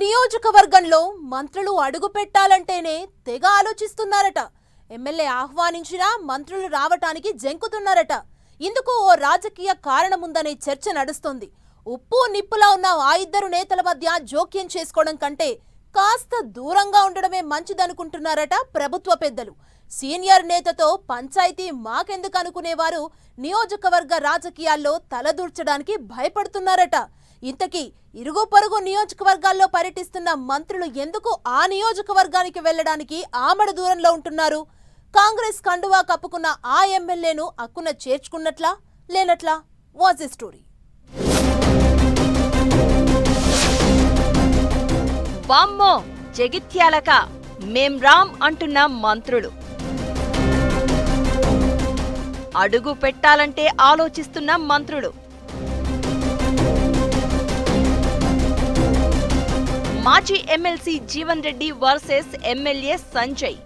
నియోజకవర్గంలో మంత్రులు అడుగు పెట్టాలంటేనే తెగ ఆలోచిస్తున్నారట. ఎమ్మెల్యే ఆహ్వానించినా మంత్రులు రావటానికి జంకుతున్నారట. ఇందుకు ఓ రాజకీయ కారణముందనే చర్చ నడుస్తోంది. ఉప్పు నిప్పులా ఉన్న ఆ ఇద్దరు నేతల మధ్య జోక్యం చేసుకోవడం కంటే కాస్త దూరంగా ఉండడమే మంచిదనుకుంటున్నారట ప్రభుత్వ పెద్దలు. సీనియర్ నేతతో పంచాయతీ మాకెందుకు అనుకునేవారు నియోజకవర్గ రాజకీయాల్లో తలదూర్చడానికి భయపడుతున్నారట. ఇంతకీ ఇరుగు పొరుగు నియోజకవర్గాల్లో పర్యటిస్తున్న మంత్రులు ఎందుకు ఆ నియోజకవర్గానికి వెళ్లడానికి ఆమడ దూరంలో ఉంటున్నారు? కాంగ్రెస్ కండువా కప్పుకున్న ఆ ఎమ్మెల్యేను అక్కున చేర్చుకున్నట్లా లేనట్లా? Was a story. వామ్మో, జగిత్యాలక మేం రామ్ అంటున్న మంత్రులు, అడుగు పెట్టాలంటే ఆలోచిస్తున్న మంత్రులు. మాజీ MLC Jeevan Reddy versus MLA Sanjay.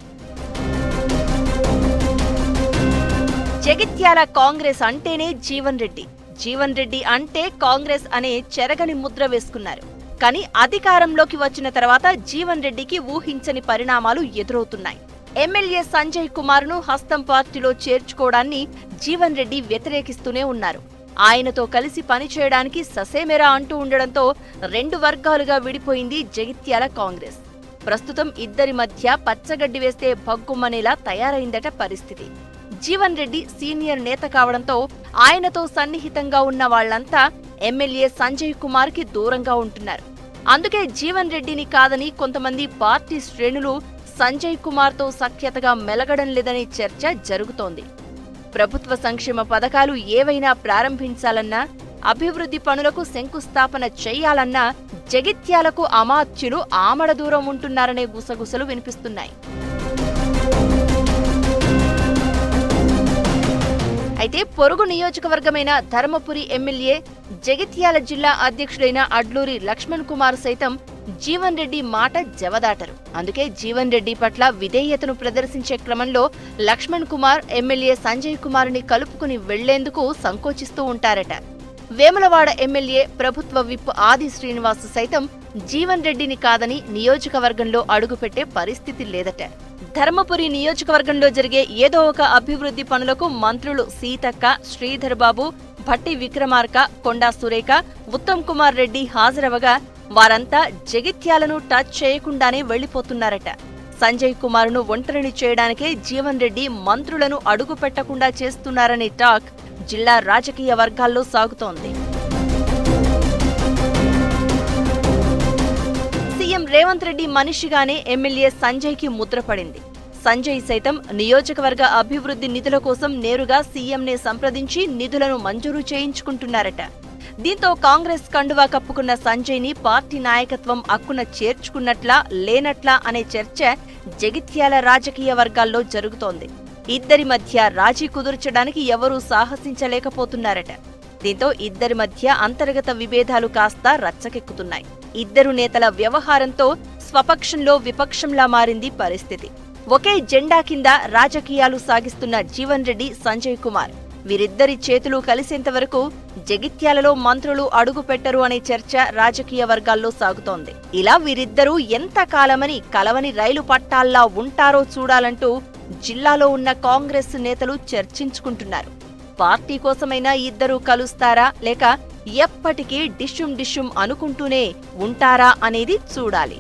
Jagtial Congress అంటేనే జీవన్ రెడ్డి, జీవన్ రెడ్డి అంటే కాంగ్రెస్ అనే చెరగని ముద్ర వేసుకున్నారు. కానీ అధికారంలోకి వచ్చిన తర్వాత జీవన్ రెడ్డికి ఊహించని పరిణామాలు ఎదురవుతున్నాయి. ఎమ్మెల్యే సంజయ్ కుమార్ను హస్తం పార్టీలో చేర్చుకోవడాన్ని జీవన్ రెడ్డి వ్యతిరేకిస్తూనే ఉన్నారు. ఆయనతో కలిసి పనిచేయడానికి ససేమెరా అంటూ ఉండడంతో రెండు వర్గాలుగా విడిపోయింది జగిత్యాల కాంగ్రెస్. ప్రస్తుతం ఇద్దరి మధ్య పచ్చగడ్డి వేస్తే భగ్గుమనేలా తయారైందట పరిస్థితి. జీవన్ రెడ్డి సీనియర్ నేత కావడంతో ఆయనతో సన్నిహితంగా ఉన్న వాళ్లంతా ఎమ్మెల్యే సంజయ్ కుమార్ కి దూరంగా ఉంటున్నారు. అందుకే జీవన్ రెడ్డిని కాదని కొంతమంది పార్టీ శ్రేణులు సంజయ్ కుమార్ తో సఖ్యతగా మెలగడం లేదని చర్చ జరుగుతోంది. ప్రభుత్వ సంక్షేమ పథకాలు ఏవైనా ప్రారంభించాలన్నా, అభివృద్ధి పనులకు శంకుస్థాపన చేయాలన్నా జగిత్యాలకు అమాత్యులు ఆమడ దూరం ఉంటున్నారనే గుసగుసలు వినిపిస్తున్నాయి. అయితే పొరుగు నియోజకవర్గమైన ధర్మపురి ఎమ్మెల్యే, జగిత్యాల జిల్లా అధ్యక్షుడైన అడ్లూరి లక్ష్మణ్ కుమార్ సైతం జీవన్ రెడ్డి మాట జవదాటరు. అందుకే జీవన్ రెడ్డి పట్ల విధేయతను ప్రదర్శించే క్రమంలో లక్ష్మణ్ కుమార్ ఎమ్మెల్యే సంజయ్ కుమార్ని కలుపుకుని వెళ్లేందుకు సంకోచిస్తూ ఉంటారట. వేములవాడ ఎమ్మెల్యే ప్రభుత్వ విప్ ఆది శ్రీనివాస్ సైతం జీవన్ రెడ్డిని కాదని నియోజకవర్గంలో అడుగుపెట్టే పరిస్థితి లేదట. ధర్మపురి నియోజకవర్గంలో జరిగే ఏదో ఒక అభివృద్ధి పనులకు మంత్రులు సీతక్క, శ్రీధర్ బాబు, భట్టి విక్రమార్క, కొండా సురేఖ, ఉత్తమ్ కుమార్ రెడ్డి హాజరవగా వారంతా జగిత్యాలను టచ్ చేయకుండానే వెళ్లిపోతున్నారట. సంజయ్ కుమార్ను ఒంటరిని చేయడానికే జీవన్ రెడ్డి మంత్రులను అడుగు పెట్టకుండా చేస్తున్నారనే టాక్ జిల్లా రాజకీయ వర్గాల్లో సాగుతోంది. సీఎం రేవంత్ రెడ్డి మనిషిగానే ఎమ్మెల్యే సంజయ్కి ముద్రపడింది. సంజయ్ సైతం నియోజకవర్గ అభివృద్ధి నిధుల కోసం నేరుగా సీఎంనే సంప్రదించి నిధులను మంజూరు చేయించుకుంటున్నారట. దీంతో కాంగ్రెస్ కండువా కప్పుకున్న సంజయ్ని పార్టీ నాయకత్వం అక్కున చేర్చుకున్నట్లా లేనట్లా అనే చర్చ జగిత్యాల రాజకీయ వర్గాల్లో జరుగుతోంది. ఇద్దరి మధ్య రాజీ కుదుర్చడానికి ఎవరూ సాహసించలేకపోతున్నారట. దీంతో ఇద్దరి మధ్య అంతర్గత విభేదాలు కాస్త రచ్చకెక్కుతున్నాయి. ఇద్దరు నేతల వ్యవహారంతో స్వపక్షంలో విపక్షంలా మారింది పరిస్థితి. ఒకే జెండా కింద రాజకీయాలు సాగిస్తున్న జీవన్ రెడ్డి, సంజయ్ కుమార్ వీరిద్దరి చేతులు కలిసేంత వరకు జగిత్యాలలో మంత్రులు అడుగు పెట్టరు అనే చర్చ రాజకీయ వర్గాల్లో సాగుతోంది. ఇలా వీరిద్దరూ ఎంతకాలమని కలవని రైలు పట్టాల్లా ఉంటారో చూడాలంటూ జిల్లాలో ఉన్న కాంగ్రెస్ నేతలు చర్చించుకుంటున్నారు. పార్టీ కోసమైనా ఇద్దరూ కలుస్తారా లేక ఎప్పటికీ డిషుం డిషుం అనుకుంటూనే ఉంటారా అనేది చూడాలి.